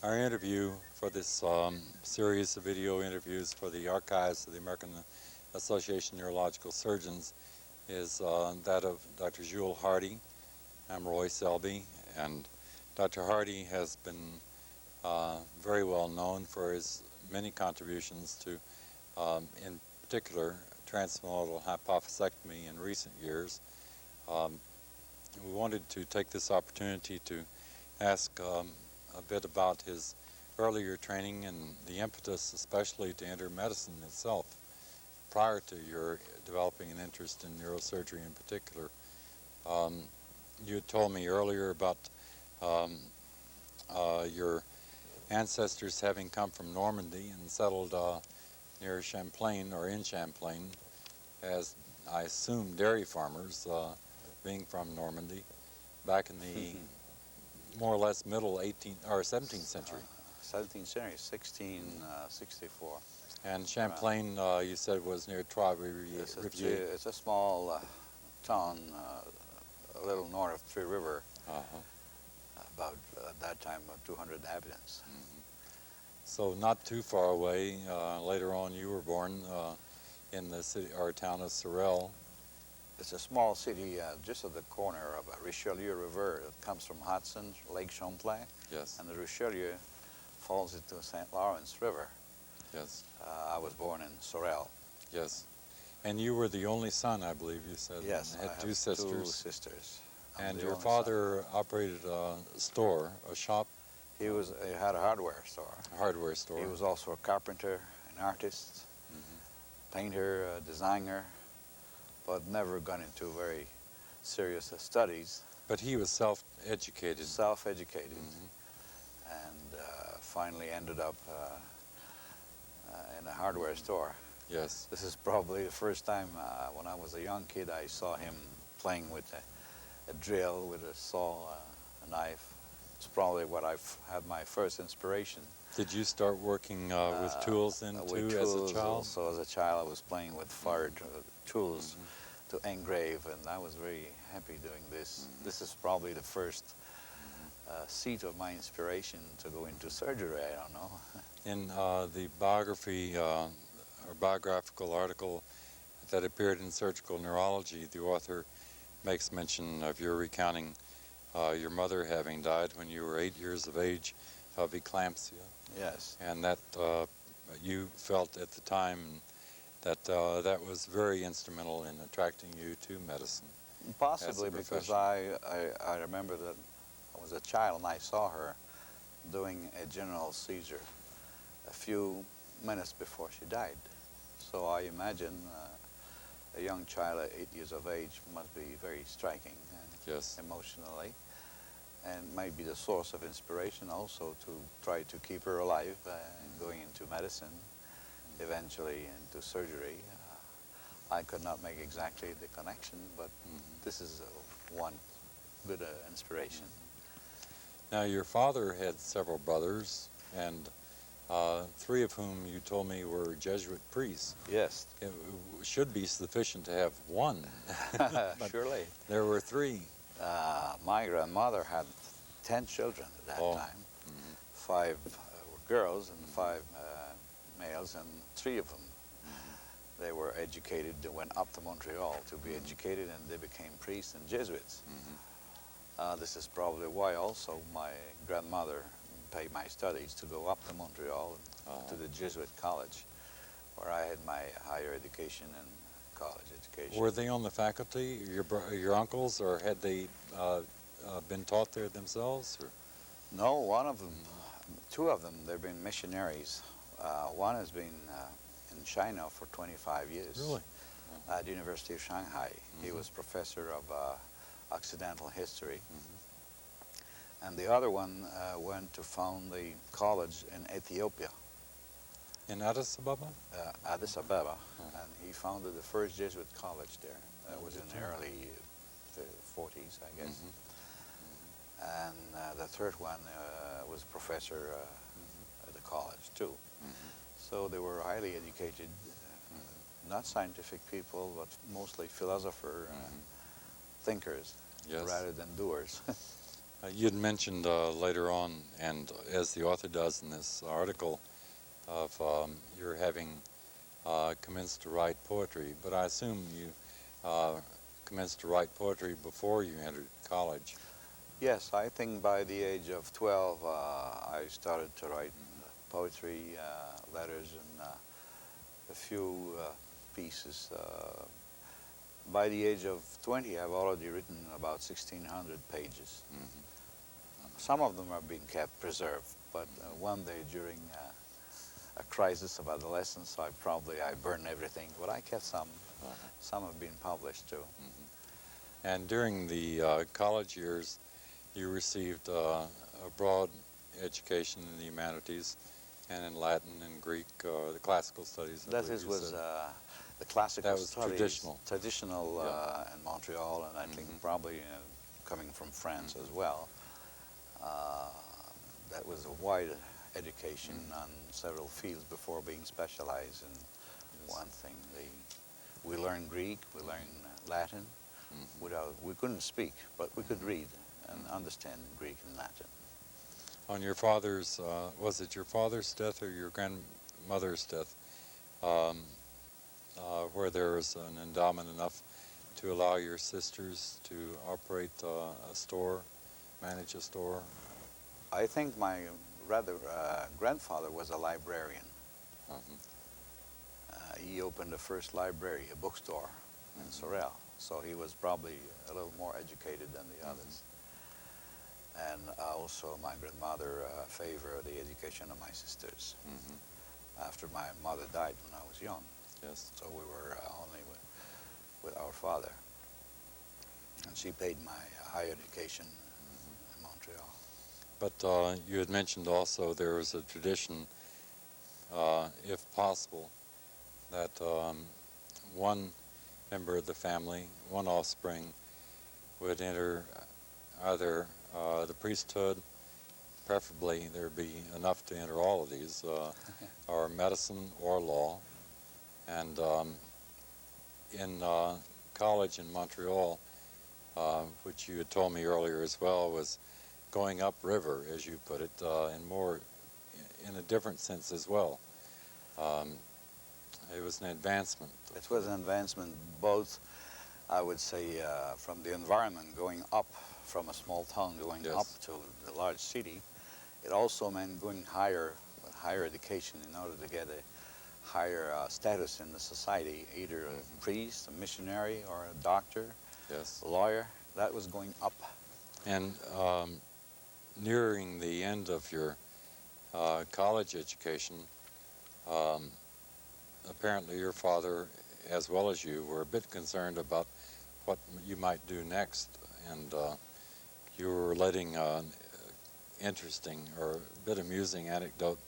Our interview for this series of video interviews for the archives of the American Association of Neurological Surgeons is that of Dr. Jules Hardy. I'm Roy Selby, and Dr. Hardy has been very well known for his many contributions to, in particular, Transphenoidal hypophysectomy in recent years. We wanted to take this opportunity to ask a bit about his earlier training and the impetus especially to enter medicine itself prior to your developing an interest in neurosurgery in particular. You had told me earlier about your ancestors having come from Normandy and settled near Champlain or in Champlain as, I assume, dairy farmers, being from Normandy back in the more or less middle 18th or 17th century. 17th century, 1664. And Champlain, you said, was near Trois-Rivières. It's a small town, a little north of Trois River. About at that time 200 inhabitants. So not too far away. Later on, you were born in the city or town of Sorel. It's a small city just at the corner of a Richelieu River that comes from Hudson, Lake Champlain. Yes. And the Richelieu falls into St. Lawrence River. Yes. I was born in Sorel. Yes. And you were the only son, I believe you said. Yes, and had I two have sisters. two sisters. And your father operated a store, a shop? He had a hardware store. A hardware store. He was also a carpenter, an artist, painter, designer, but never got into very serious studies. But he was self-educated. Self-educated, and finally ended up in a hardware store. Yes. This is probably the first time when I was a young kid I saw him playing with a drill, with a saw, a knife. It's probably what I've had my first inspiration. Did you start working with tools then too as a child? Also as a child I was playing with fire tools to engrave, and I was very happy doing this. This is probably the first seat of my inspiration to go into surgery, I don't know. In the biography or biographical article that appeared in Surgical Neurology, the author makes mention of your recounting your mother having died when you were 8 years of age of eclampsia. Yes. And that you felt at the time that that was very instrumental in attracting you to medicine. Possibly because I remember that I was a child and I saw her doing a general seizure a few minutes before she died. So I imagine a young child at 8 years of age must be very striking emotionally, and might be the source of inspiration also to try to keep her alive and going into medicine, eventually into surgery. I could not make exactly the connection, but this is one good inspiration. Now, your father had several brothers, and three of whom you told me were Jesuit priests. Yes. It should be sufficient to have one. Surely. There were three. My grandmother had 10 children at that time. 5 were girls and 5 males, and 3 of them they were educated. They went up to Montreal to be educated, and they became priests and Jesuits. This is probably why also my grandmother paid my studies to go up to Montreal to the Jesuit college, where I had my higher education and college education. Were they on the faculty, your uncles, or had they been taught there themselves? Or? No, one of them, 2 of them, they've been missionaries. One has been in China for 25 years. Really? At the University of Shanghai. He was professor of Occidental history. And the other one went to found the college in Ethiopia. In Addis Ababa? Addis Ababa. And he founded the first Jesuit college there. That was in the early 40s, I guess. And the third one was a professor at the college too. So they were highly educated, not scientific people, but mostly philosopher thinkers rather than doers. You'd mentioned later on, and as the author does in this article, of your having commenced to write poetry, but I assume you commenced to write poetry before you entered college. Yes, I think by the age of 12, I started to write poetry, letters, and a few pieces. By the age of 20, I've already written about 1,600 pages. Some of them are being kept preserved, but one day during a crisis of adolescence, I burned everything, but I kept some. Some have been published too. And during the college years, you received a broad education in the humanities and in Latin and Greek, the classical studies. That was the classical that was studies. Traditional In Montreal, and I think probably coming from France as well. That was a wide education on several fields before being specialized in one thing. We learned Greek, we learned Latin. We couldn't speak, but we could read and understand Greek and Latin. On your father's, was it your father's death or your grandmother's death, where there was an endowment enough to allow your sisters to operate a store, manage a store? I think my grandfather was a librarian. He opened the first library, a bookstore in Sorel, so he was probably a little more educated than the others. And also my grandmother favored the education of my sisters. After my mother died when I was young. Yes. So we were only with our father. And she paid my higher education in Montreal. But you had mentioned also there was a tradition, if possible, that one member of the family, one offspring, would enter either the priesthood, preferably there'd be enough to enter all of these, or medicine or law. And in college in Montreal, which you had told me earlier as well, was going upriver, as you put it, and more in a different sense as well. It was an advancement. It was an advancement, both, I would say, from the environment, going up from a small town, going up to the large city. It also meant going higher, with higher education in order to get a higher status in the society, either a priest, a missionary, or a doctor, a lawyer. That was going up. And nearing the end of your college education, apparently your father, as well as you, were a bit concerned about what you might do next, and you were relating an interesting or a bit amusing anecdote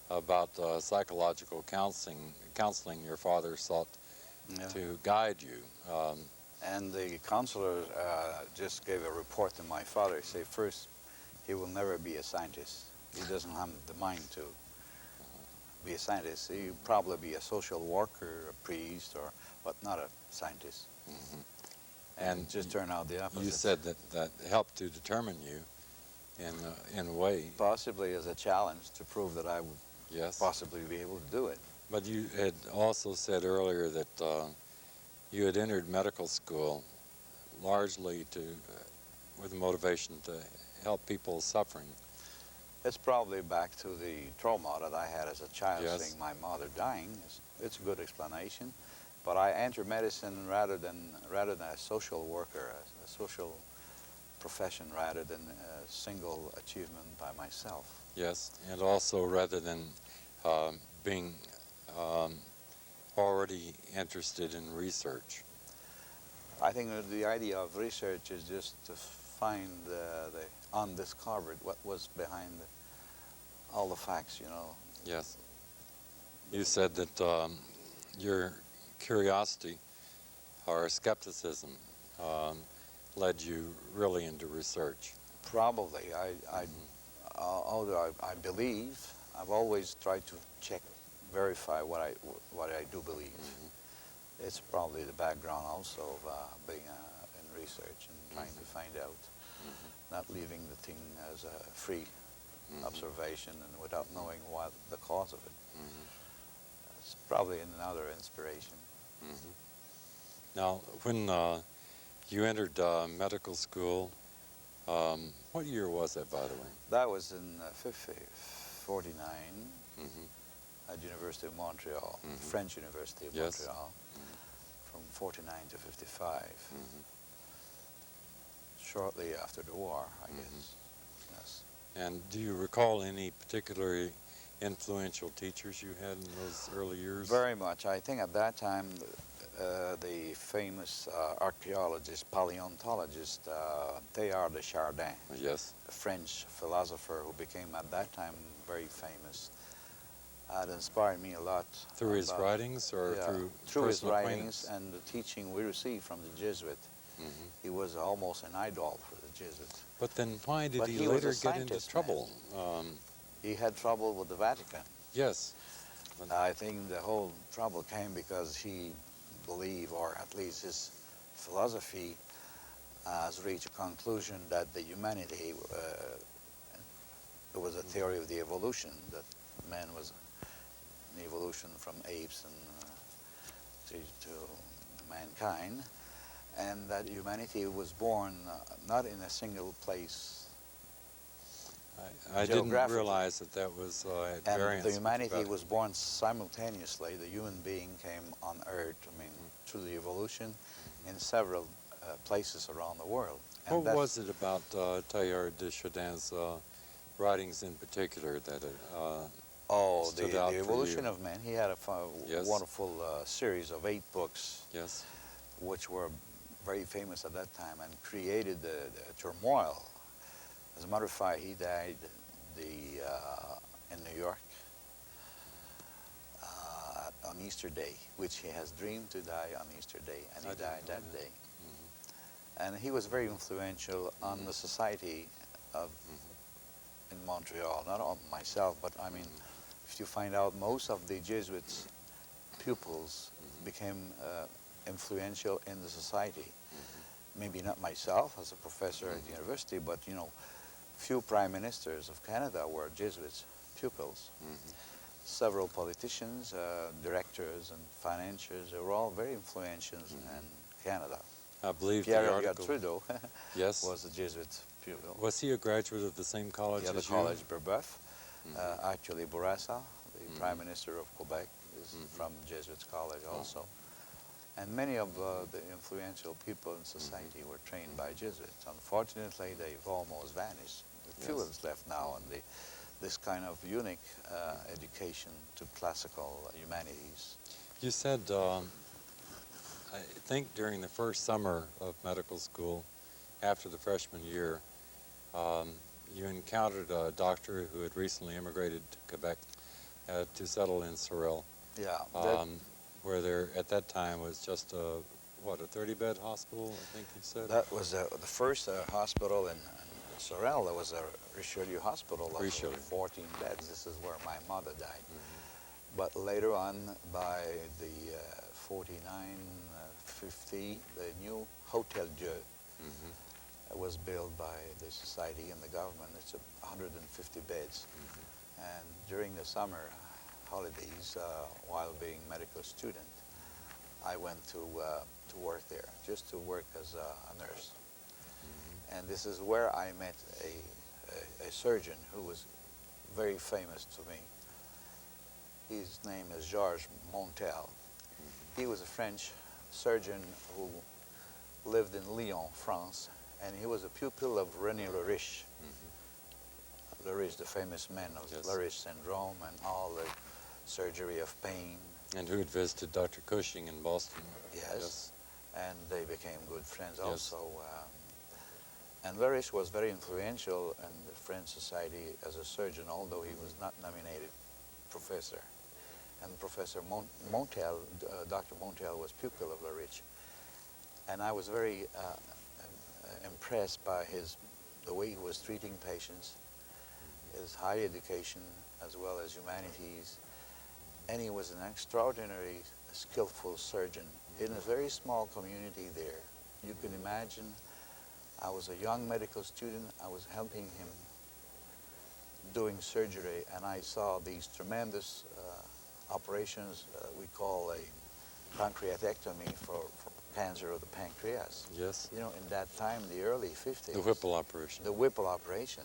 about psychological counseling your father sought to guide you. And the counselor just gave a report to my father. He said, first, he will never be a scientist. He doesn't have the mind to be a scientist. He'll probably be a social worker, a priest, but not a scientist. And it just turned out the opposite. You said that helped to determine you in a way. Possibly as a challenge to prove that I would possibly be able to do it. But you had also said earlier that you had entered medical school largely with the motivation to help people suffering. It's probably back to the trauma that I had as a child, seeing my mother dying. It's a good explanation. But I entered medicine rather than a social worker, a social profession, rather than a single achievement by myself. Yes, and also rather than being already interested in research. I think that the idea of research is just to find the undiscovered, what was behind all the facts, you know. Yes. You said that your curiosity or skepticism led you really into research. Probably. Although I believe, I've always tried to verify what I do believe. It's probably the background also of being in research and trying to find out not leaving the thing as a free observation and without knowing what the cause of it. It's probably another inspiration. Now, when you entered medical school, what year was that, by the way? That was in 49 at University of Montreal, French University of Montreal, from 49 to 55. Shortly after the war, I guess. Yes. And do you recall any particularly influential teachers you had in those early years? Very much. I think at that time, the famous archaeologist, paleontologist, Teilhard de Chardin, Yes. a French philosopher who became at that time very famous, had inspired me a lot. Through his writings or through his personal writings acquaintance? and the teaching we received from the Jesuit. He was almost an idol for the Jesuits. But then why did But he he was later a get into scientist, trouble? He had trouble with the Vatican. Yes. I think the whole trouble came because he believed, or at least his philosophy has reached a conclusion that the humanity, there was a theory of the evolution, that man was an evolution from apes and to mankind, and that humanity was born not in a single place. I didn't realize that that was at And variance. the humanity was born simultaneously. The human being came on Earth, through the evolution, in several places around the world. And What was it about Teilhard de Chardin's writings in particular that stood out the for evolution you? of man. He had a Yes. wonderful series of 8 books, Yes. which were very famous at that time and created the turmoil. As a matter of fact, he died in New York on Easter Day, which he has dreamed to die on Easter Day, and he died that day. And he was very influential on the society of in Montreal. Not on myself, but if you find out, most of the Jesuits' pupils became influential in the society. Maybe not myself as a professor at the university, but few prime ministers of Canada were Jesuits' pupils. Several politicians, directors, and financiers, they were all very influential in Canada. I believe Pierre the article. Trudeau Yes. was a Jesuit pupil. Was he a graduate of the same college Yeah, the as you? college Brebeuf. Actually, Bourassa, the Prime Minister of Quebec, is from Jesuits College also. And many of the influential people in society were trained by Jesuits. Unfortunately, they've almost vanished. Few is left now, and this kind of unique education to classical humanities. You said, I think during the first summer of medical school, after the freshman year, you encountered a doctor who had recently immigrated to Quebec to settle in Sorel. Yeah. Where there, at that time, was just a 30-bed hospital, I think you said? That was the first hospital in Sorel. There was a Richelieu hospital of 14 beds. This is where my mother died. But later on, by the 49, 50, the new Hotel Dieu was built by the society and the government. It's 150 beds. And during the summer holidays, while being a medical student, I went to work there, just to work as a nurse. And this is where I met a surgeon who was very famous to me. His name is Georges Montel. He was a French surgeon who lived in Lyon, France, and he was a pupil of René Leriche. Leriche, the famous man of Leriche syndrome and all the surgery of pain. And who had visited Dr. Cushing in Boston. Yes. And they became good friends also. And Leriche was very influential in the French society as a surgeon, although he was not nominated professor. And Professor Montel, Dr. Montel, was pupil of Leriche. And I was very impressed by the way he was treating patients, his high education as well as humanities. And he was an extraordinarily skillful surgeon in a very small community there. You can imagine I was a young medical student. I was helping him doing surgery, and I saw these tremendous operations we call a pancreatectomy for cancer of the pancreas. Yes. You know, in that time, the early 50s. The Whipple operation. The Whipple operation.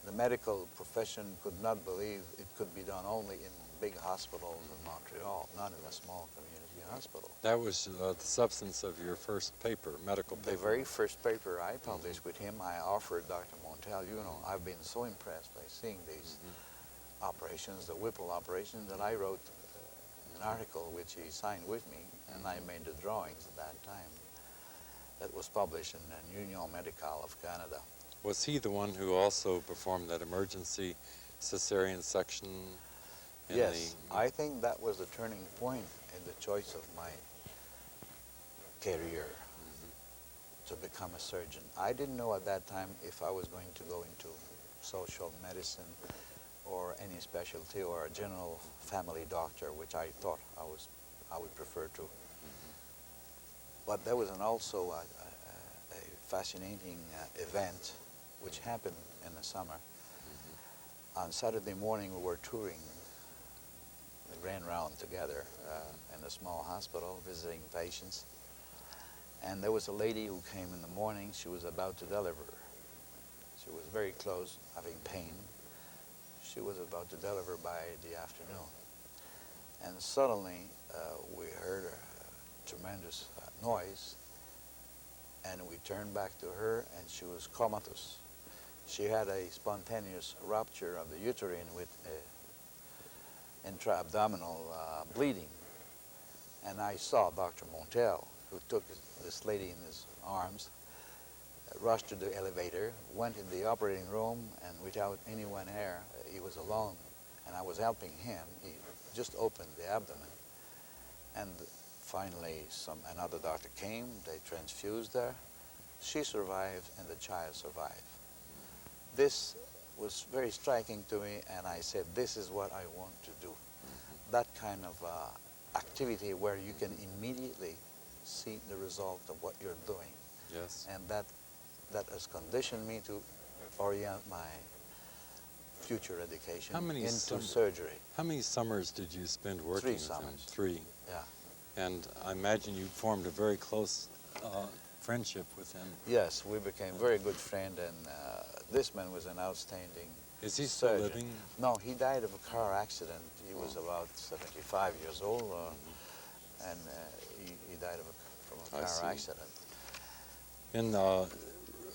The medical profession could not believe it could be done only in big hospitals in Montreal, not in a small community hospital. That was the substance of your first paper, medical paper. The very first paper I published with him, I offered Dr. Montel, you know, I've been so impressed by seeing these operations, the Whipple operation, that I wrote an article which he signed with me, and I made the drawings at that time. That was published in the Union Médicale of Canada. Was he the one who also performed that emergency cesarean section? Yes, I think that was the turning point in the choice of my career to become a surgeon. I didn't know at that time if I was going to go into social medicine or any specialty or a general family doctor, which I thought I would prefer to. But there was also a fascinating event which happened in the summer. On Saturday morning, we were touring the Grand Round together in a small hospital, visiting patients. And there was a lady who came in the morning. She was about to deliver. She was very close, having pain. She was about to deliver by the afternoon. And suddenly, we heard a tremendous noise, and we turned back to her, and she was comatose. She had a spontaneous rupture of the uterine with intra-abdominal bleeding. And I saw Dr. Montel, who took this lady in his arms, rushed to the elevator, went in the operating room, and without anyone there, he was alone, and I was helping him. He just opened the abdomen. And finally, another doctor came, they transfused her. She survived, and the child survived. This was very striking to me, and I said, this is what I want to do. That kind of activity where you can immediately see the result of what you're doing. Yes. And that has conditioned me to orient my future education into surgery. How many summers did you spend working 3 with summers. him? 3. Yeah. And I imagine you formed a very close friendship with him. Yes, we became very good friends, and this man was an outstanding Is he still surgeon. living? No, he died of a car accident. He was about 75 years old, and he died from a car accident. In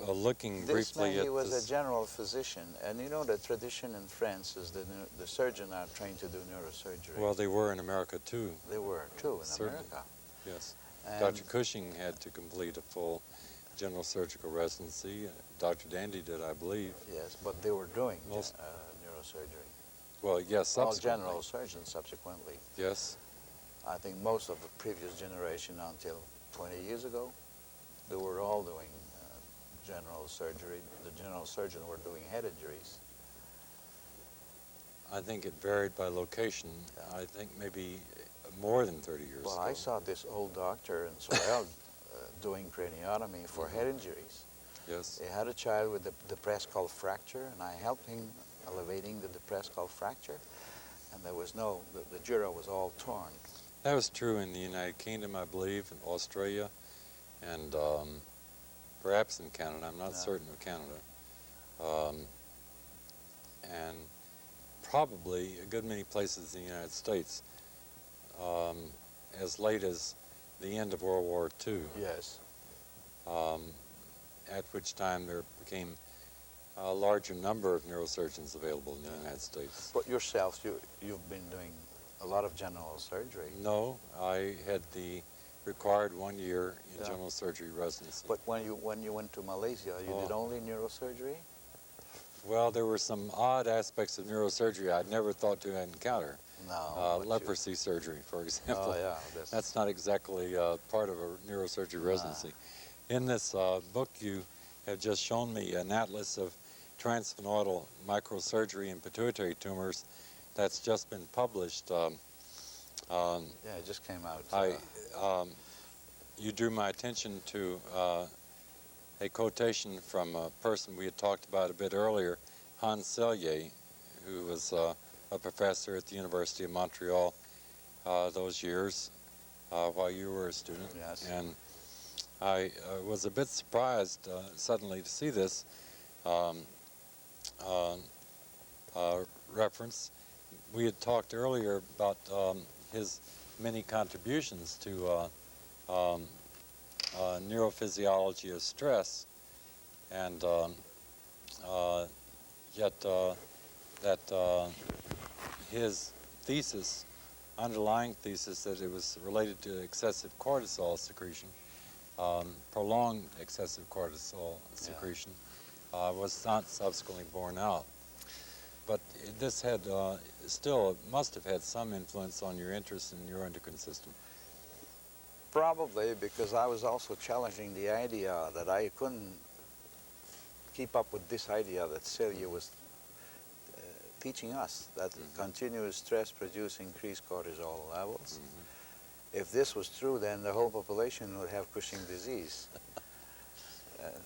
looking This briefly man, at he was this, a general physician, and you know the tradition in France is that the surgeons are trained to do neurosurgery. well, they were in America too. They were too in Certainly. America. Yes. And Dr. Cushing had to complete a full general surgical residency. Dr. Dandy did, I believe. yes, but they were doing Most- neurosurgery. Well, yes, All subsequently. general surgeons subsequently. Yes. I think most of the previous generation until 20 years ago, they were all doing general surgery. The general surgeons were doing head injuries. I think it varied by location. I think maybe more than 30 years Well, ago. I saw this old doctor in Sorel doing craniotomy for head injuries. Yes. He had a child with a depressed skull fracture, and I helped him elevating the depressed skull fracture, and there was the dura was all torn. That was true in the United Kingdom, I believe, in Australia, and perhaps in Canada. I'm not certain of Canada. And probably a good many places in the United States, as late as the end of World War II, Yes. at which time there became a larger number of neurosurgeons available in the United States. But yourself, you've been doing a lot of general surgery. No, I had the required 1 year in Yeah. general surgery residency. But when you went to Malaysia, you did only neurosurgery? Well, there were some odd aspects of neurosurgery I'd never thought to encounter. No. Leprosy surgery, for example. Oh, yeah. That's not exactly part of a neurosurgery residency. In this book, you have just shown me an atlas of transsphenoidal microsurgery and pituitary tumors that's just been published. Yeah, it just came out. you drew my attention to a quotation from a person we had talked about a bit earlier, Hans Selye, who was a professor at the University of Montreal those years while you were a student. Yes. And I was a bit surprised suddenly to see this reference. We had talked earlier about his many contributions to neurophysiology of stress, and yet that his thesis, underlying thesis, that it was related to excessive cortisol secretion, prolonged excessive cortisol secretion, was not subsequently borne out. But this had still must have had some influence on your interest in neuroendocrine system. Probably because I was also challenging the idea that I couldn't keep up with this idea that Celia was teaching us, that continuous stress produces increased cortisol levels. If this was true, then the whole population would have Cushing disease,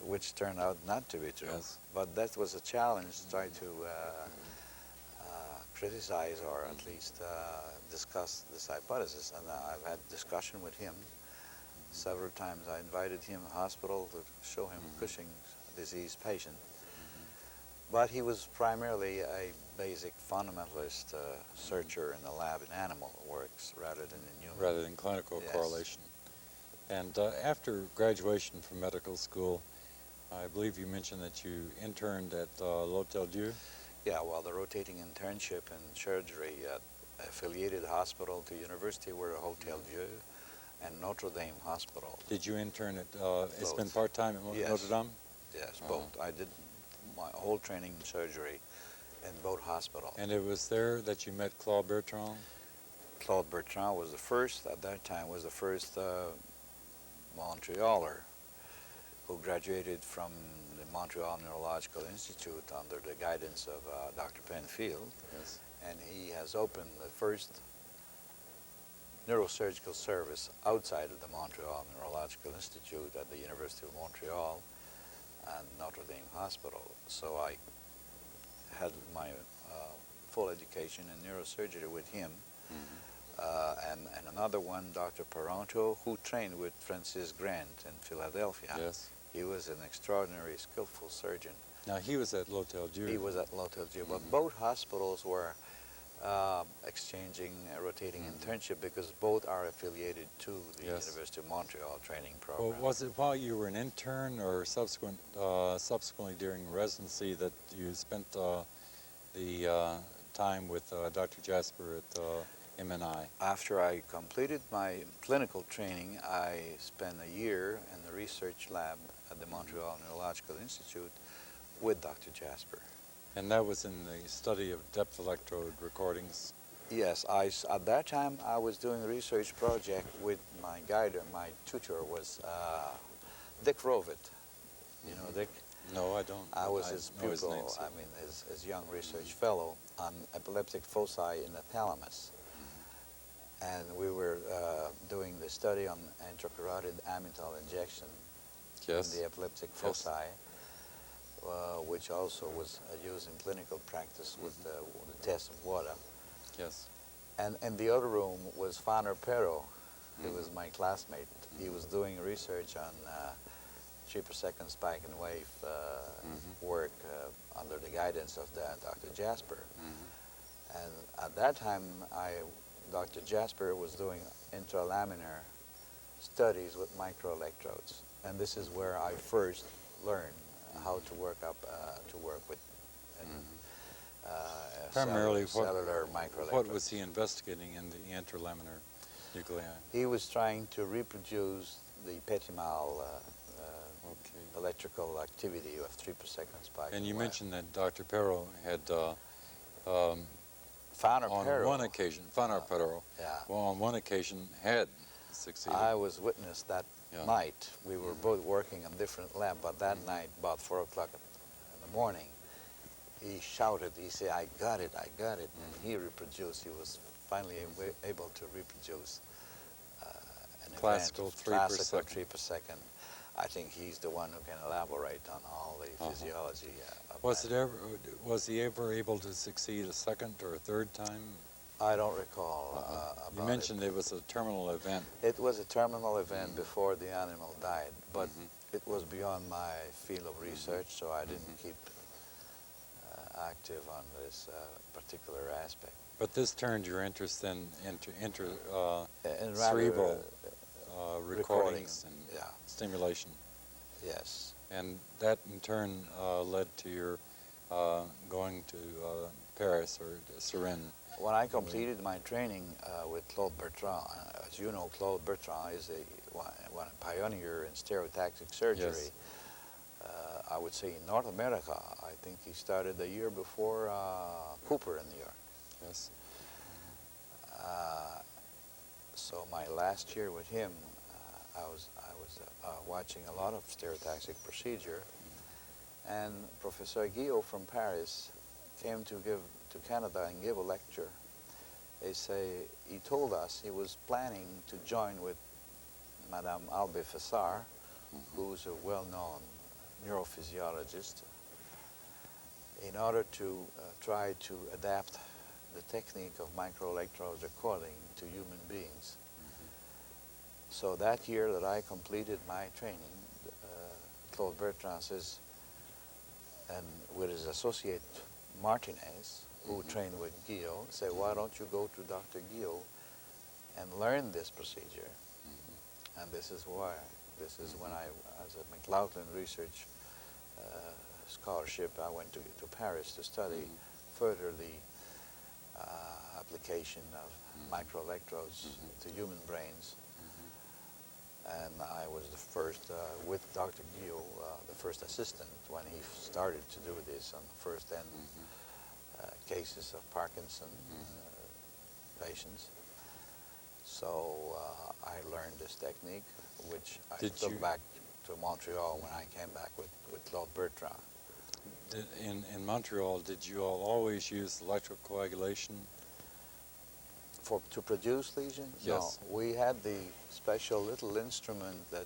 which turned out not to be true. Yes. But that was a challenge to try to criticize or at least discuss this hypothesis. And I've had discussion with him several times. I invited him to the hospital to show him Cushing's disease patient. But he was primarily a basic fundamentalist searcher in the lab in animal works rather than in human. Rather than clinical Yes. correlation. And after graduation from medical school, I believe you mentioned that you interned at L'Hôtel Dieu. Yeah, well, the rotating internship in surgery at affiliated hospital to university were Hotel Dieu and Notre Dame Hospital. Did you intern at, it's been Both. part-time at Yes. Notre Dame? Yes, both. I did my whole training in surgery in both hospitals. And it was there that you met Claude Bertrand? Claude Bertrand was the first, at that time, was the first Montrealer who graduated from the Montreal Neurological Institute under the guidance of Dr. Penfield. Yes. And he has opened the first neurosurgical service outside of the Montreal Neurological Institute at the University of Montreal and Notre Dame Hospital. So I had my full education in neurosurgery with him. And another one, Dr. Paranto, who trained with Francis Grant in Philadelphia. Yes. He was an extraordinary, skillful surgeon. Now, he was at L'Hôtel Dieu. He was at L'Hôtel Dieu, but both hospitals were exchanging a rotating internship because both are affiliated to the Yes. University of Montreal training Well, program. was it while you were an intern or subsequently during residency that you spent the time with Dr. Jasper at MNI? After I completed my clinical training, I spent a year in the research lab at the Montreal Neurological Institute with Dr. Jasper. And that was in the study of depth electrode recordings. Yes, at that time I was doing a research project with my guide, my tutor was Dick Rovit. You know Dick? No, I don't. I was his know his name, pupil, so- I mean his young research fellow on epileptic foci in the thalamus. And we were doing the study on intracarotid amytal injection Yes. in the epileptic Yes. foci, which also was used in clinical practice with the test of water. Yes. And in the other room was Fanner Pero, who was my classmate. He was doing research on 3-per-second spike and wave work under the guidance of Dr. Jasper. And at that time, Dr. Jasper was doing intralaminar studies with microelectrodes. And this is where I first learned how to work with Primarily, cellular microelectrodes. what was he investigating in the interlaminar nuclei? He was trying to reproduce the petimal Okay. electrical activity of 3-per-second spike. And you wave. mentioned that Dr. Perro had, Fanner on Pero. one occasion, Fanner Perro, Yeah. well, on one occasion had succeeded. I was witness that Yeah. night. We were both working in different lab, but that night, about 4 o'clock in the morning, he shouted, he said, I got it, and he reproduced. He was finally able to reproduce Classical event, 3 per classical second. 3 per second. I think he's the one who can elaborate on all the physiology of that. Was he ever able to succeed a second or a third time? I don't recall You about mentioned it. it was a terminal event. It was a terminal event before the animal died, but Mhm. it was beyond my field of research, so I didn't keep active on this particular aspect. But this turned your interest in And cerebral recording, recordings and yeah, stimulation. yes. And that in turn led to your going to Paris or Surin. When I completed my training with Claude Bertrand, as you know, Claude Bertrand is a pioneer in stereotactic surgery. Yes. I would say in North America. I think he started a year before Cooper in New York. Yes. So my last year with him, I was watching a lot of stereotactic procedure, and Professor Guillot from Paris came to Canada and give a lecture. He told us he was planning to join with Madame Albé Fessard, who's a well-known neurophysiologist, in order to try to adapt the technique of microelectrodes recording to human beings. So that year that I completed my training, Claude Bertrand says, and with his associate Martinez, who trained with Guillot, said, why don't you go to Dr. Guillot and learn this procedure? And this is why. This is when I, as a McLaughlin Research Scholarship, I went to Paris to study further the application of microelectrodes to human brains. And I was the first, with Dr. Guillot, the first assistant when he started to do this on the first end cases of Parkinson patients. So I learned this technique, which I took back to Montreal when I came back with Claude Bertrand. In Montreal, did you all always use electrocoagulation? To produce lesions? Yes. No, we had the special little instrument that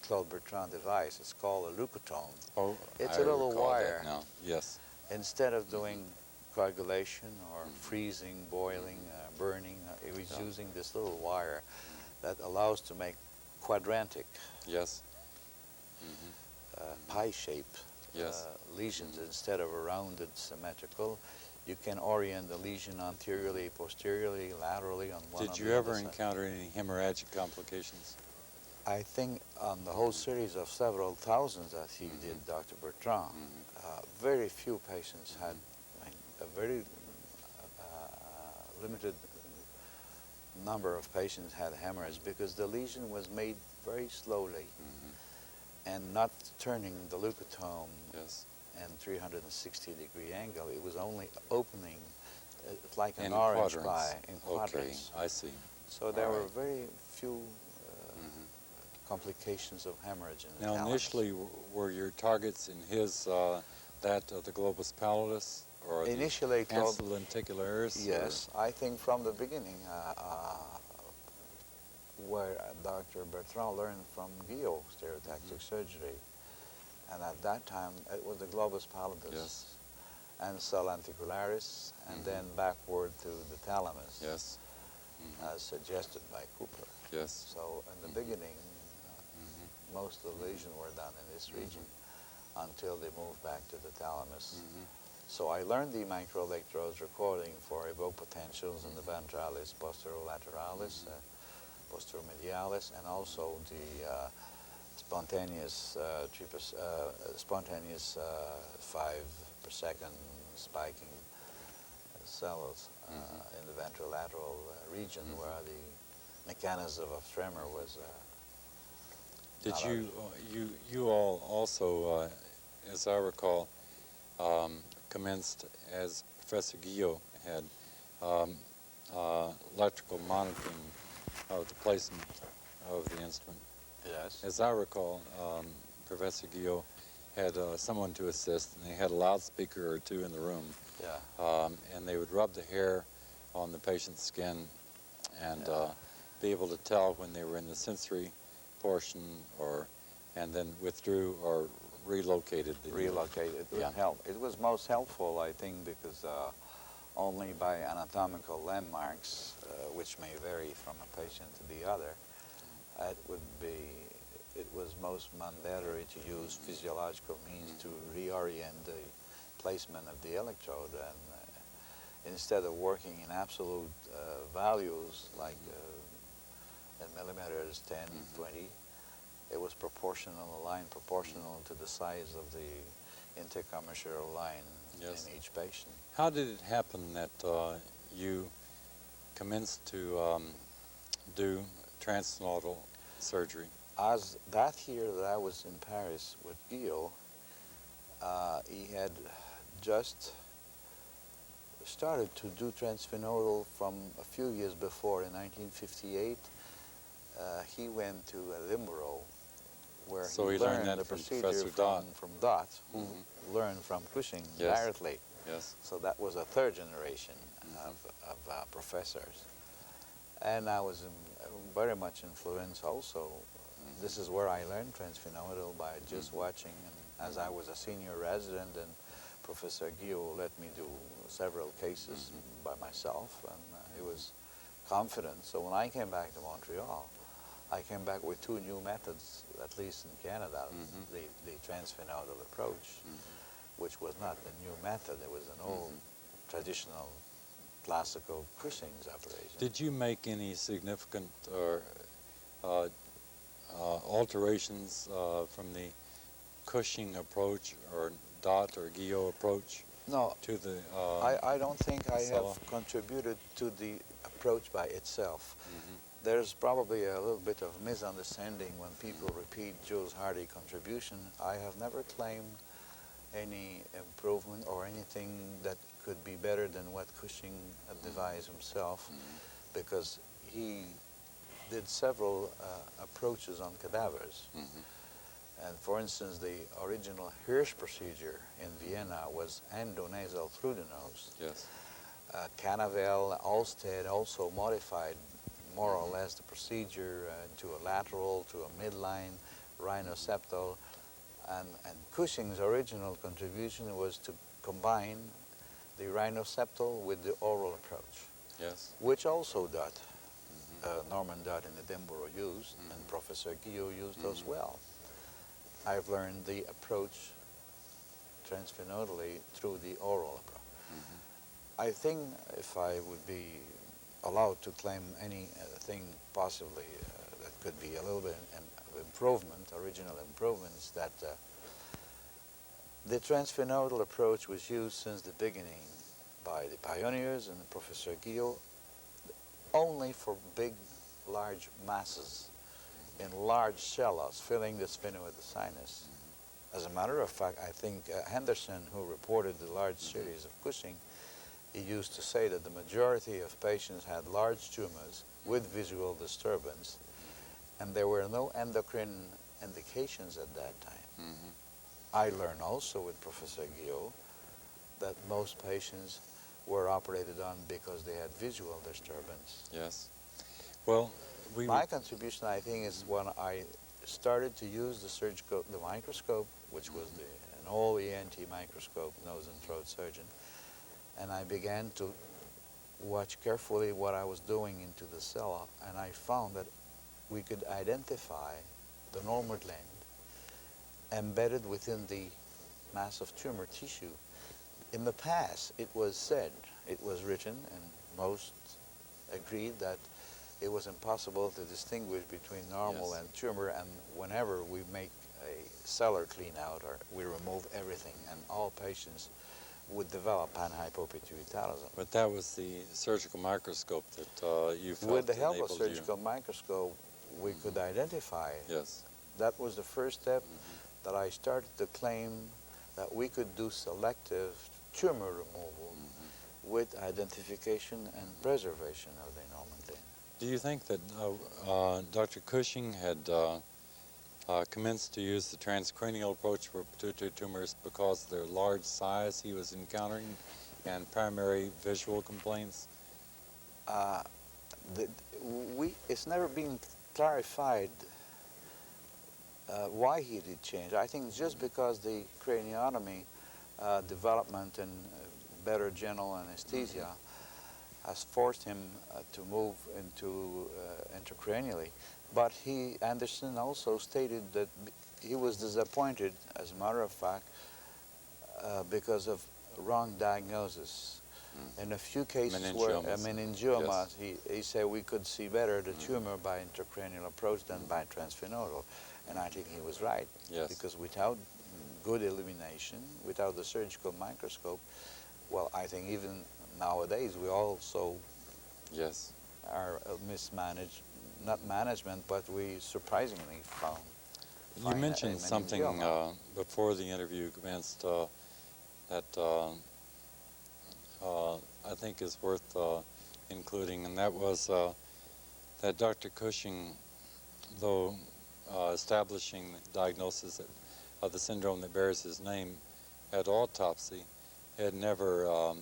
Claude Bertrand devised. It's called a leucotome. Oh, it's I a little recall wire. that now. Yes. Instead of doing coagulation or freezing, boiling, burning, it was using this little wire that allows to make quadrantic, Yes. pie-shaped Yes. lesions instead of a rounded symmetrical. You can orient the lesion anteriorly, posteriorly, laterally on one. Did you ever encounter any hemorrhagic complications? I think on the whole series of several thousands that he did, Dr. Bertrand, very few patients had, a very limited number of patients had hemorrhage because the lesion was made very slowly and not turning the leucotome in 360-degree angle. It was only opening, like an orange pie, in quadrants. Okay, I see. So there were very few complications of hemorrhage in the Now, thalamus. initially, were your targets in his, that of the globus pallidus or Initially, the ansel lenticularis? Yes, I think from the beginning, where Dr. Bertrand learned from Guillot stereotactic surgery, and at that time it was the globus pallidus and cell lenticularis, and then backward to the thalamus, as suggested by Cooper. Yes. So in the beginning, most of the lesions were done in this region until they moved back to the thalamus. So I learned the microelectrodes recording for evoked potentials in the ventralis posterolaterales, posteromedialis, and also the spontaneous 5 per second spiking cells in the ventrolateral region where the mechanism of tremor was. Did you all also, as I recall, commenced, as Professor Guillot had, electrical monitoring of the placement of the instrument? Yes. As I recall, Professor Guillot had someone to assist, and they had a loudspeaker or two in the room. Yeah. And they would rub the hair on the patient's skin and be able to tell when they were in the sensory portion and then withdrew or relocated the Relocated Yeah. would help. It was most helpful, I think, because only by anatomical landmarks, which may vary from a patient to the other, it was most mandatory to use physiological means to reorient the placement of the electrode, and instead of working in absolute values like in millimeters, 10, 20, it was proportional, a line proportional to the size of the intercommissural line Yes. in each patient. How did it happen that you commenced to do transsphenoidal surgery? As that year that I was in Paris with Guillaume, he had just started to do transphenodal from a few years before. In 1958, he went to Edinburgh, where So he he learned learned that the from procedure Professor Dot. from Dot, who learned from Cushing Yes. directly. Yes. So that was a third generation of professors. And I was very much influenced also. This is where I learned Transphenoidal, by just watching. And as I was a senior resident, and Professor Guillaume let me do several cases by myself, and he was confident. So when I came back to Montreal, I came back with two new methods, at least in Canada, the Transphenidal approach, which was not the new method. It was an old traditional classical Cushing's operation. Did you make any significant or alterations from the Cushing approach or Dot or Guillaume approach No, to the I don't think I cell? have contributed to the approach by itself. There's probably a little bit of misunderstanding when people repeat Jules Hardy contribution. I have never claimed any improvement or anything that could be better than what Cushing devised himself, because he did several approaches on cadavers. And for instance, the original Hirsch procedure in Vienna was endonasal through the nose. Yes. Canavel, Alsted also modified more or less the procedure to a lateral, to a midline, rhinoseptal. And Cushing's original contribution was to combine the rhinoseptal with the oral approach, Yes. which also Dot, Norman Dot in Edinburgh used, and Professor Guillaume used as well. I've learned the approach transphenodally through the oral approach. I think if I would be allowed to claim anything possibly that could be a little bit of improvement, original improvements, that the Transphenidal approach was used since the beginning by the pioneers and Professor Guillaume only for big, large masses in large cells filling the sphenoid sinus. As a matter of fact, I think Henderson, who reported the large series of Cushing, he used to say that the majority of patients had large tumors with visual disturbance, and there were no endocrine indications at that time. I learned also with Professor Guillaume that most patients were operated on because they had visual disturbance. Yes. Well, My contribution, I think, is when I started to use the microscope, which was an old ENT microscope, nose and throat surgeon, and I began to watch carefully what I was doing into the cell, and I found that we could identify the normal gland embedded within the mass of tumor tissue. In the past, it was said, it was written, and most agreed that it was impossible to distinguish between normal and tumor, and whenever we make a cellular clean out, or we remove everything, and all patients would develop panhypopituitarism. But that was the surgical microscope that you felt With the help of enabled surgical microscope, we could identify. Yes. That was the first step that I started to claim that we could do selective tumor removal with identification and preservation of the normal gland. Do you think that Dr. Cushing had commenced to use the transcranial approach for pituitary tumors because of their large size he was encountering and primary visual complaints? it's never been clarified why he did change. I think just because the craniotomy development and better general anesthesia has forced him to move into intracranially. But Anderson also stated that he was disappointed, as a matter of fact, because of wrong diagnosis. In a few cases where meningioma, yes. He said we could see better the tumor by intracranial approach than by transphenodal. And I think he was right, yes. Because without good illumination, without the surgical microscope, well, I think even nowadays we also yes. are mismanaged, not management, but we surprisingly found. You mentioned something before the interview commenced that I think is worth including, and that was that Dr. Cushing, though establishing the diagnosis of the syndrome that bears his name at autopsy, had never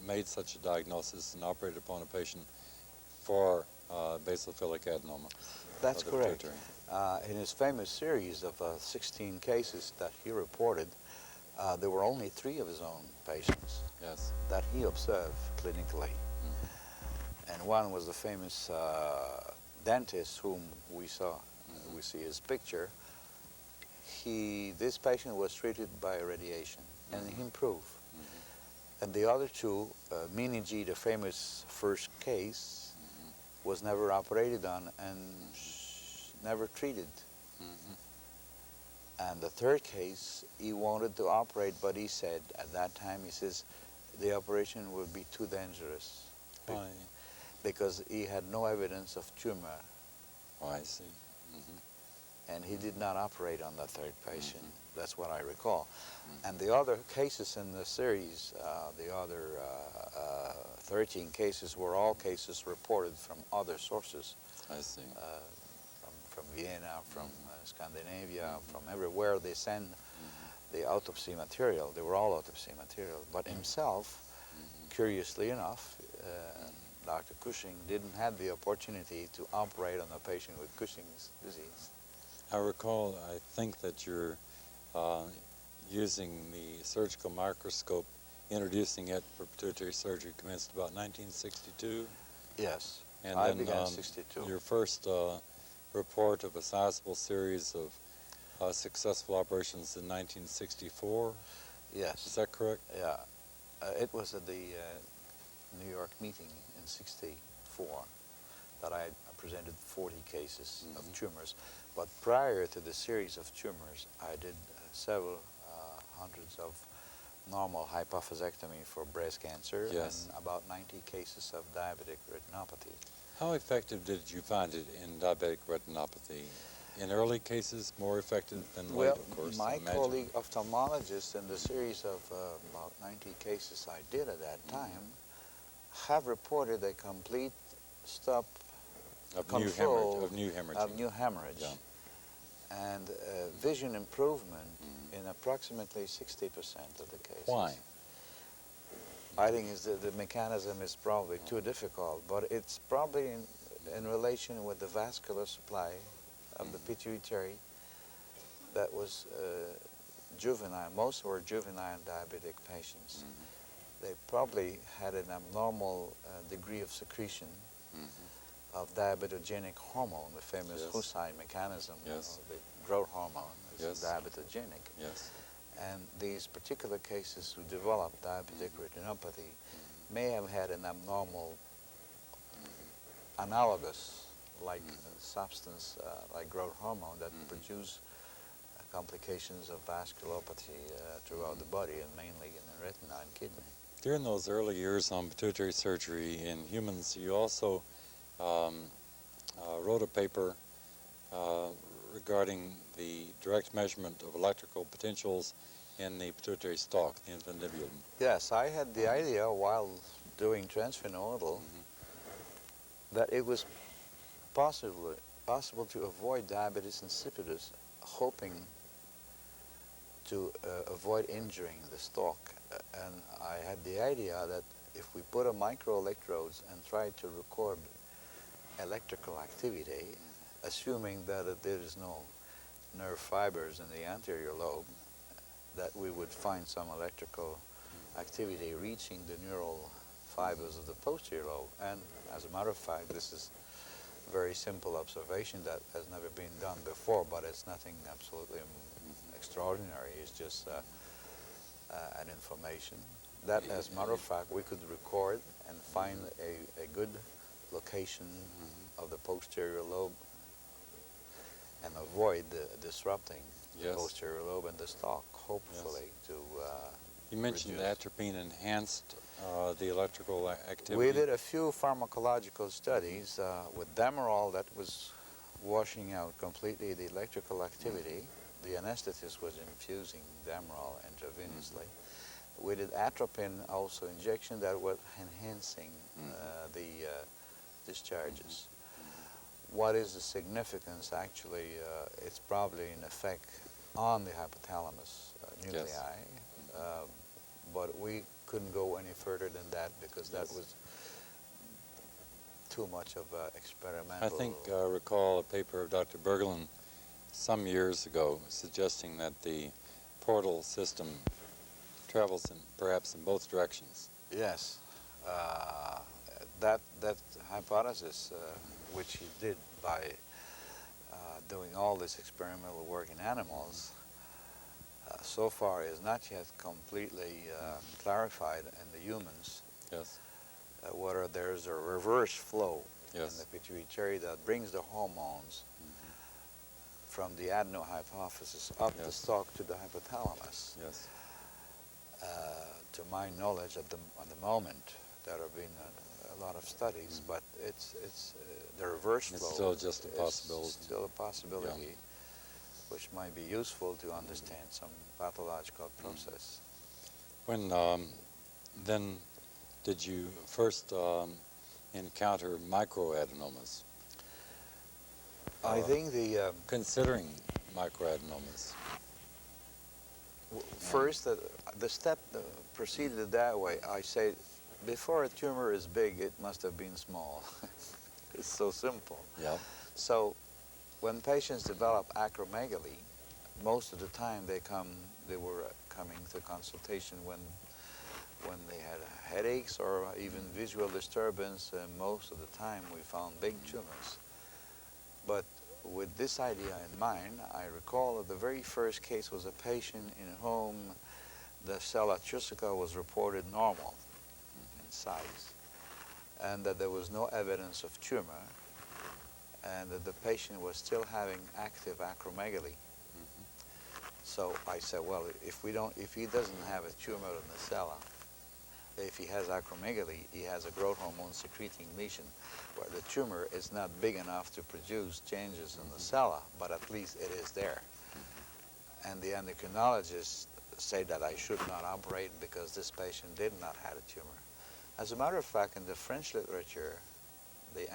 made such a diagnosis and operated upon a patient for basophilic adenoma. That's correct. In his famous series of 16 cases that he reported, there were only 3 of his own patients yes. that he observed clinically. And one was the famous dentist whom we saw, we see his picture. This patient was treated by radiation and he improved. And the other 2, Meningi, the famous first case, was never operated on and never treated. And the 3rd case, he wanted to operate, but he said at that time, he says, the operation would be too dangerous. Why? Because he had no evidence of tumor. Oh, I see. And he did not operate on the 3rd patient. That's what I recall. And the other cases in the series, the other 13 cases were all cases reported from other sources. I see. From Vienna, from Scandinavia, from everywhere they send the autopsy material. They were all autopsy material. But himself, curiously enough, Dr. Cushing didn't have the opportunity to operate on a patient with Cushing's disease. I recall, I think that you're using the surgical microscope, introducing it for pituitary surgery commenced about 1962? Yes, and I then, began in 62. Your first report of a sizable series of successful operations in 1964? Yes. Is that correct? Yeah. It was at the New York meeting in 64 that I presented 40 cases of tumors. But prior to the series of tumors, I did several hundreds of normal hypophysectomy for breast cancer and about 90 cases of diabetic retinopathy. How effective did you find it in diabetic retinopathy? In early cases, more effective than late, of course. My colleague ophthalmologist in the series of about 90 cases I did at that time have reported a complete stop of control new hemorrhage. Of new hemorrhage. Yeah. And vision improvement in approximately 60% of the cases. Why? I think the mechanism is probably too difficult, but it's probably in relation with the vascular supply of the pituitary that was juvenile. Most were juvenile diabetic patients. They probably had an abnormal degree of secretion of diabetogenic hormone, the famous Hussein mechanism. The growth hormone is diabetogenic. And these particular cases who developed diabetic retinopathy may have had an abnormal analogous like substance like growth hormone that produce complications of vasculopathy throughout the body and mainly in the retina and kidney. During those early years on pituitary surgery in humans, you also wrote a paper regarding the direct measurement of electrical potentials in the pituitary stalk, the infundibulum. Yes, I had the idea while doing Transsphenoidal that it was possible to avoid diabetes insipidus, hoping to avoid injuring the stalk. And I had the idea that if we put a microelectrodes and try to record electrical activity, assuming that there is no nerve fibers in the anterior lobe, that we would find some electrical activity reaching the neural fibers of the posterior lobe. And as a matter of fact, this is a very simple observation that has never been done before, but it's nothing absolutely extraordinary. It's just an information that, as a matter of fact, we could record and find a good location of the posterior lobe and avoid disrupting the posterior lobe and the stalk, hopefully, to You mentioned reduce. atropine enhanced the electrical activity. We did a few pharmacological studies with Demerol that was washing out completely the electrical activity. The anesthetist was infusing Demerol intravenously. We did atropine also injection that was enhancing the discharges. What is the significance? Actually, it's probably an effect on the hypothalamus nuclei, but we couldn't go any further than that because that was too much of experimental. I think I recall a paper of Dr. Bergelin some years ago suggesting that the portal system travels perhaps in both directions. Yes, that hypothesis, which he did by doing all this experimental work in animals, so far is not yet completely clarified in the humans. Yes. Whether there's a reverse flow in Yes. the pituitary that brings the hormones from the adenohypophysis up the stalk to the hypothalamus. Yes. To my knowledge, at the moment, there have been a lot of studies, but it's the reverse flow. It's still just a possibility. It's still a possibility, which might be useful to understand some pathological process. When then did you first encounter microadenomas? I think the Considering microadenomas. first, the step proceeded that way. I say, before a tumor is big, it must have been small. It's so simple. Yeah. So when patients develop acromegaly, most of the time they were coming to consultation when they had headaches or even visual disturbance. Most of the time we found big tumors. But with this idea in mind, I recall that the very first case was a patient in whom the cella tussica was reported normal in size, and that there was no evidence of tumor, and that the patient was still having active acromegaly. So I said, well, if he doesn't have a tumor in the cella, if he has acromegaly, he has a growth hormone secreting lesion where the tumor is not big enough to produce changes in the cella, but at least it is there. And the endocrinologist said that I should not operate because this patient did not have a tumor. As a matter of fact, in the French literature, the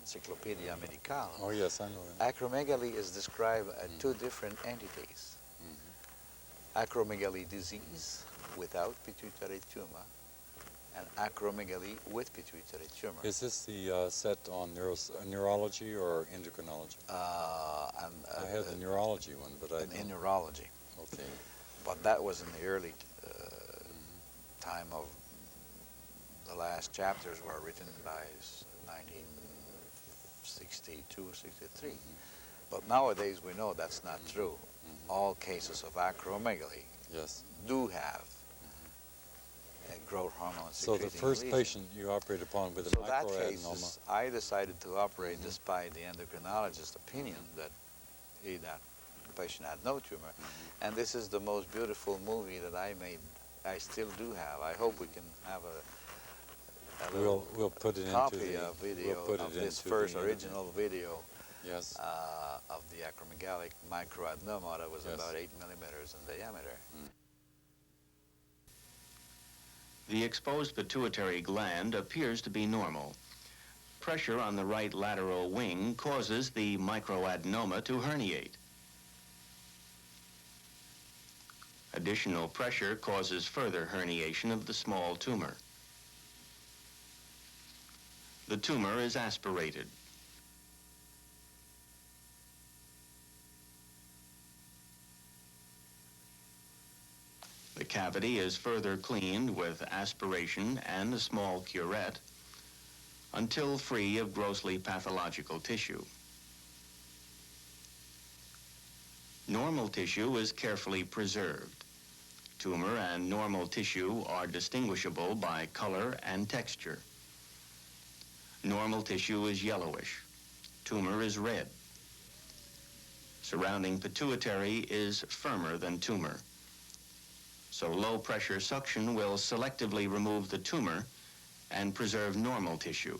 Encyclopedia Médicale, Oh yes, I know that. acromegaly is described as two different entities. Acromegaly disease without pituitary tumor and acromegaly with pituitary tumor. Is this the set on neurology or endocrinology? I had the neurology one, but I in neurology. Okay. But that was in the early time of the last chapters were written by 1962, 63. But nowadays we know that's not true. All cases of acromegaly do have a growth hormone So secreting the first lesion. patient you operated upon with a So that case, microadenoma. I decided to operate despite the endocrinologist's opinion that that patient had no tumor. And this is the most beautiful movie that I made. I still do have. I hope we can have a little We'll put it copy into the of video we'll put of it this into first the original video Yes. of the acromegalic microadenoma that was Yes. about 8 millimeters in diameter. The exposed pituitary gland appears to be normal. Pressure on the right lateral wing causes the microadenoma to herniate. Additional pressure causes further herniation of the small tumor. the tumor is aspirated. The cavity is further cleaned with aspiration and a small curette until free of grossly pathological tissue. Normal tissue is carefully preserved. Tumor and normal tissue are distinguishable by color and texture. Normal tissue is yellowish. Tumor is red. Surrounding pituitary is firmer than tumor. So low-pressure suction will selectively remove the tumor and preserve normal tissue.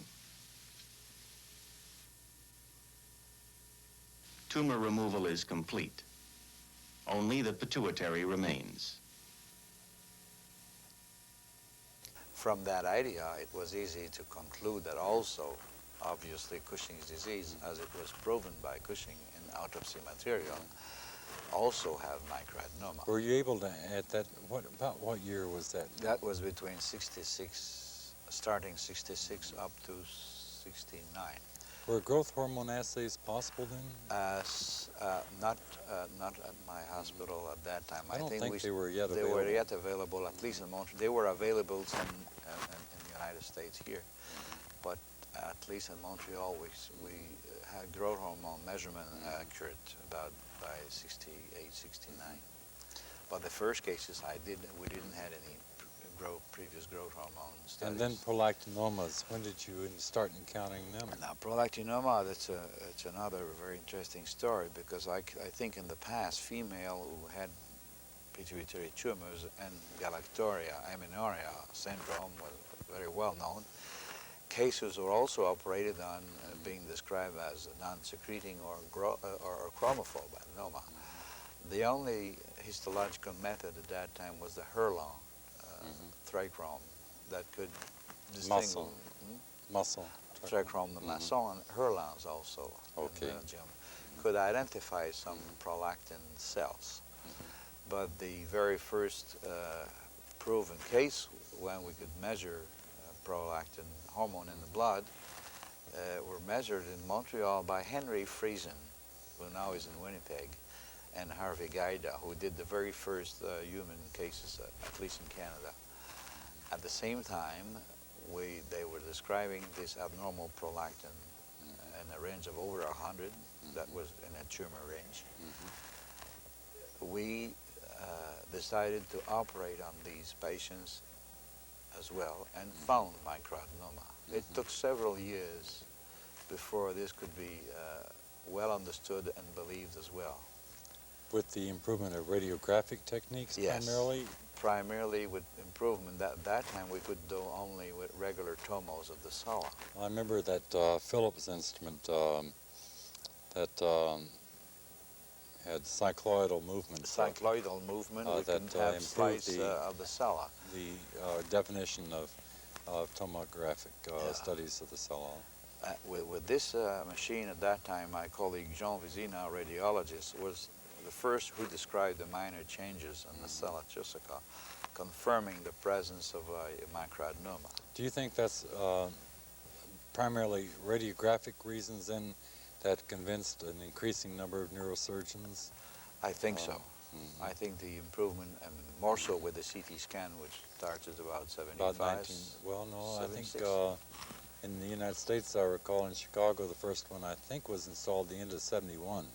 Tumor removal is complete. Only the pituitary remains. From that idea, it was easy to conclude that also, obviously, Cushing's disease, as it was proven by Cushing in autopsy material, also have microadenoma. Were you able to, at that, about what year was that? That was between 66, starting 66 up to 69. Were growth hormone assays possible then? Not at my hospital at that time. I don't think they were yet available. They were yet available, at least in Montreal. They were available in the United States here, but at least in Montreal, we had growth hormone measurement accurate about by 68, 69. But the first cases we didn't have any previous growth hormone studies. And then prolactinomas, when did you start encountering them? Now, prolactinoma, it's another very interesting story, because I think in the past, female who had pituitary tumors and galactoria, amenorrhea syndrome was very well known. Cases were also operated on being described as non-secreting or chromophobe adenoma. The only histological method at that time was the Herlong trichrome that could distinguish Muscle. trichrome the Masson and Herlong's also in Belgium could identify some prolactin cells. But the very first proven case when we could measure prolactin hormone in the blood were measured in Montreal by Henry Friesen, who now is in Winnipeg, and Harvey Gaida, who did the very first human cases, at least in Canada. At the same time, they were describing this abnormal prolactin in a range of over 100, that was in a tumor range. We decided to operate on these patients as well and found microadenoma. It took several years before this could be well understood and believed as well. With the improvement of radiographic techniques, yes, primarily? Primarily with improvement. At that time we could do only with regular tomos of the sala. I remember that Phillips instrument that had cycloidal movement. Cycloidal movement, we that can have improved slice of the sala. The definition of tomographic studies of the cell. With this machine at that time, my colleague Jean Vizina, radiologist, was the first who described the minor changes in the cella tussica, confirming the presence of a microadenoma. Do you think that's primarily radiographic reasons then that convinced an increasing number of neurosurgeons? I think so. I think the improvement, and more so with the CT scan, which starts at about 75. About 19, well, no, 76. I think in the United States, I recall in Chicago, the first one I think was installed at the end of 71.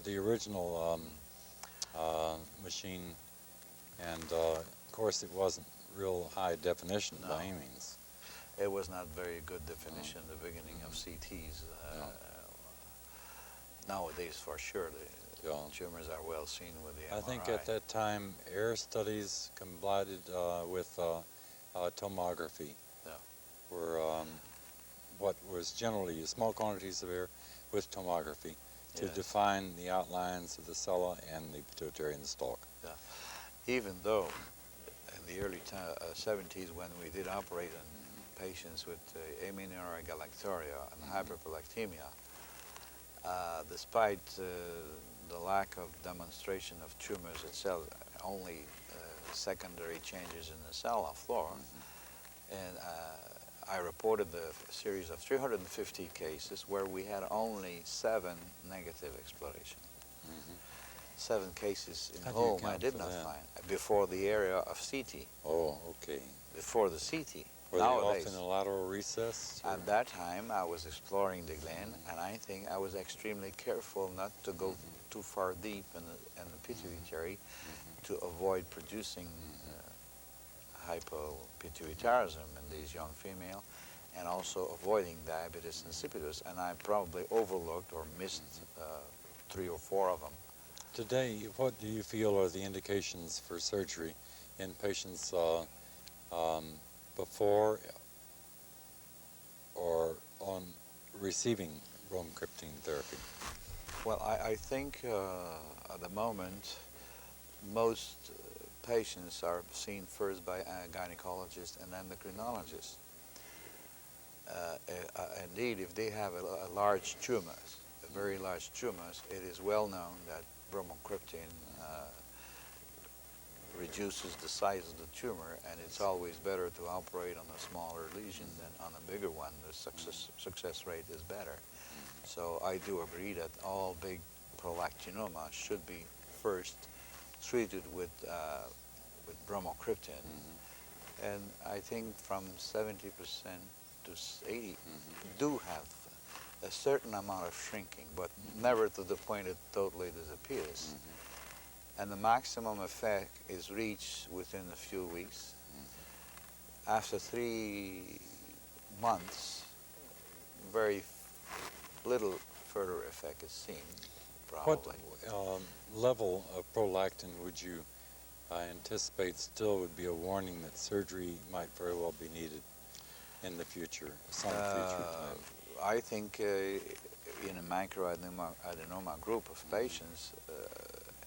The original machine, and of course it wasn't real high definition by any means. It was not very good definition in the beginning of CTs. Nowadays, for sure, the tumors are well seen with the MRI. I think at that time, air studies combined with tomography were what was generally small quantities of air with tomography to define the outlines of the cella and the pituitary and the stalk. Yeah. Even though in the early 70s, when we did operate on patients with amenorrhea galactoria and hyperprolactemia, despite the lack of demonstration of tumors itself, only secondary changes in the cell floor, and I reported a series of 350 cases where we had only 7 negative explorations. 7 cases in How do you home I account did for not that? find before the area of CT, Oh, okay. before the CT. Were they Nowadays, off in a lateral recess? or- at that time I was exploring the gland, and I think I was extremely careful not to go too far deep in the pituitary to avoid producing hypopituitarism in these young female, and also avoiding diabetes insipidus, and I probably overlooked or missed 3 or 4 of them. Today, what do you feel are the indications for surgery in patients before or on receiving bromocriptine therapy? Well, I think at the moment most patients are seen first by a gynecologist and endocrinologist. Indeed, if they have a large tumors, a very large tumors, it is well known that bromocriptine reduces the size of the tumor, and it's always better to operate on a smaller lesion than on a bigger one. The success rate is better. So I do agree that all big prolactinoma should be first treated with bromocriptine. And I think from 70% to 80 do have a certain amount of shrinking, but never to the point it totally disappears. And the maximum effect is reached within a few weeks. After 3 months, very little further effect is seen, probably. What level of prolactin would you anticipate still would be a warning that surgery might very well be needed in the future, some future time? I think in a microadenoma group of patients,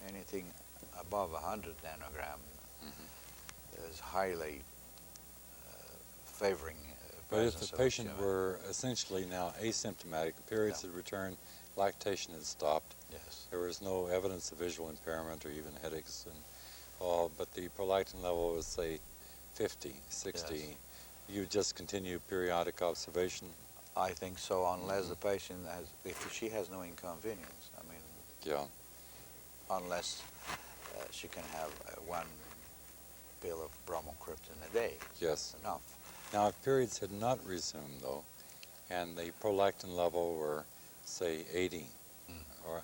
anything above 100 nanogram is highly favoring But if presence the of a patient tumor. were essentially now asymptomatic, periods had returned, lactation had stopped, Yes. there was no evidence of visual impairment or even headaches, and all, but the prolactin level was, say, 50, 60, Yes. you just continue periodic observation? I think so, unless the patient has, if she has no inconvenience. I mean, Yeah. unless she can have 1 pill of bromocriptine a day. Yes. Enough. Now, if periods had not resumed, though, and the prolactin level were, say, 80, or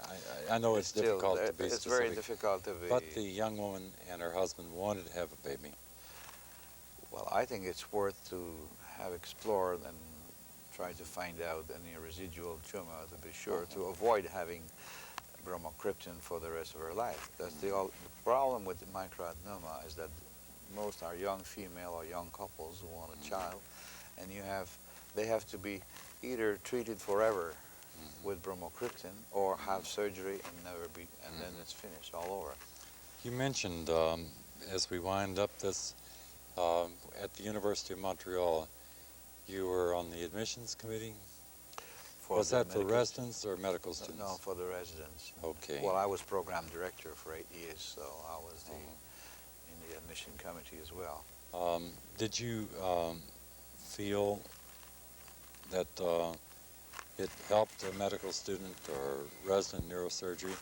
I know it's difficult to be It's specific, very difficult to be. but the young woman and her husband wanted to have a baby. Well, I think it's worth to have explored and try to find out any residual tumor to be sure to avoid having bromocriptine for the rest of her life. That's the problem with the microadenoma is that most are young female or young couples who want a child, and they have to be either treated forever with bromocriptine or have surgery and then it's finished all over. You mentioned, as we wind up this, at the University of Montreal, you were on the admissions committee? Was that for residents or medical students? No, for the residents. Okay. Well, I was program director for 8 years, so I was in the admission committee as well. Did you feel that it helped a medical student or resident neurosurgery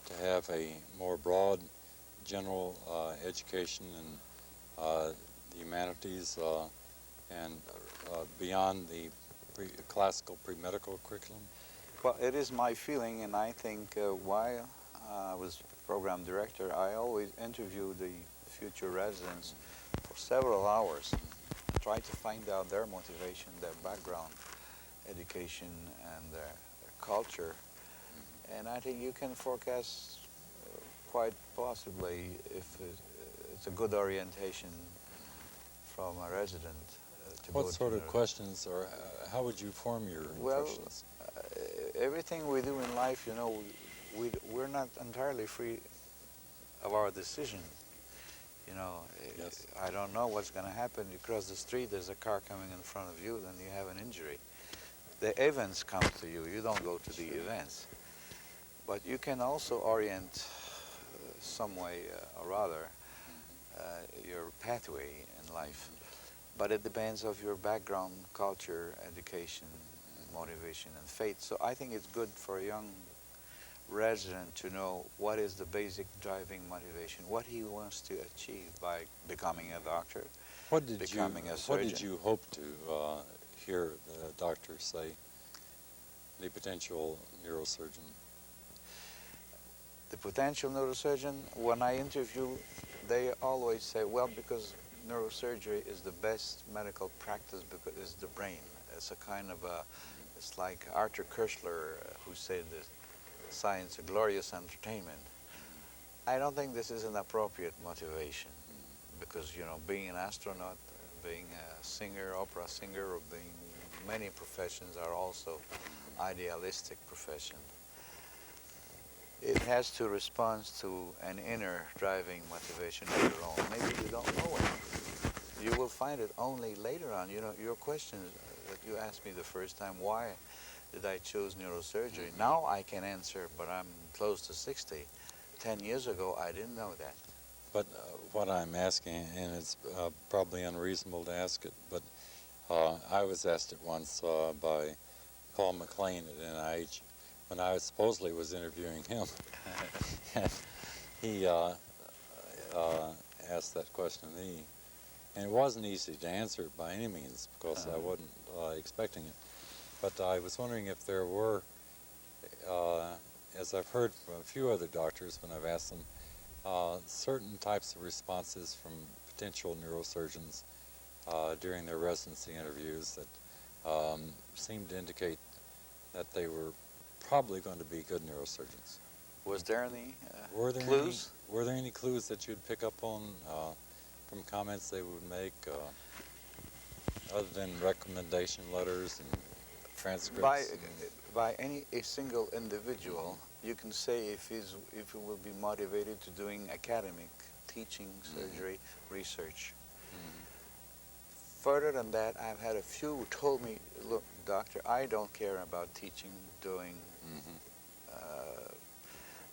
to have a more broad general education in the humanities and beyond the classical pre-medical curriculum? Well, it is my feeling, and I think while I was program director, I always interviewed the future residents for several hours, try to find out their motivation, their background, education, and their culture. And I think you can forecast quite possibly if it's a good orientation from a resident to go What sort to of questions, or how would you form your impressions? Everything we do in life, you know, we're not entirely free of our decision. You know, Yes. I don't know what's going to happen. You cross the street, there's a car coming in front of you, then you have an injury. The events come to you. You don't go to the events. But you can also orient some way or other your pathway in life. But it depends of your background, culture, education, motivation, and faith. So I think it's good for a young resident to know what is the basic driving motivation, what he wants to achieve by becoming a doctor, becoming a surgeon. What did you hope to hear the doctor say, the potential neurosurgeon? The potential neurosurgeon, when I interview, they always say, well, because neurosurgery is the best medical practice because it's the brain. It's a kind of a, it's like Arthur Koestler who said that science, a glorious entertainment. I don't think this is an appropriate motivation because, you know, being an astronaut, being a singer, opera singer, or being many professions are also idealistic professions. It has to respond to an inner driving motivation of your own. Maybe you don't know it. You will find it only later on. You know, your question that you asked me the first time, why did I choose neurosurgery? Now I can answer, but I'm close to 60. 10 years ago, I didn't know that. But what I'm asking, and it's probably unreasonable to ask it, but I was asked it once by Paul McLean at NIH when I supposedly was interviewing him. And he asked that question to me. And it wasn't easy to answer it by any means because I wasn't expecting it. But I was wondering if there were, as I've heard from a few other doctors when I've asked them, certain types of responses from potential neurosurgeons during their residency interviews that seemed to indicate that they were probably going to be good neurosurgeons. Was there any clues? Were there any clues that you'd pick up on from comments they would make, other than recommendation letters and transcripts? By a single individual, you can say if he will be motivated to doing academic, teaching, surgery, research. Further than that, I've had a few who told me, look, doctor, I don't care about teaching, doing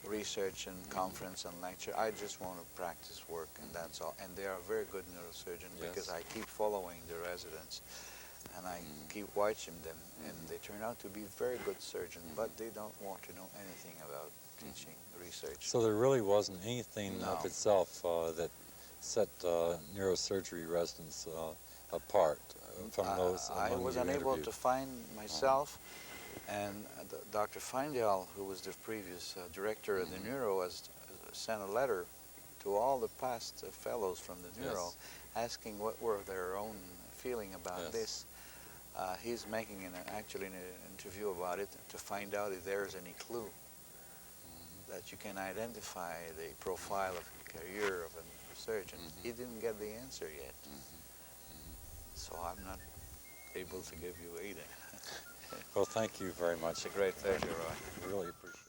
research and conference and lecture. I just want to practice work, and that's all. And they are very good neurosurgeons because I keep following the residents and I keep watching them, and they turn out to be very good surgeons, but they don't want to know anything about teaching, research. So there really wasn't anything of itself that set neurosurgery residents apart from those I was unable to find myself, and Dr. Feindel, who was the previous director of the neuro, has sent a letter to all the past fellows from the neuro asking what were their own feeling about this. He's making actually an interview about it to find out if there's any clue that you can identify the profile of career of a surgeon. He didn't get the answer yet. So I'm not able to give you either. Well, thank you very much. It's a great pleasure, Roy. Really appreciate it.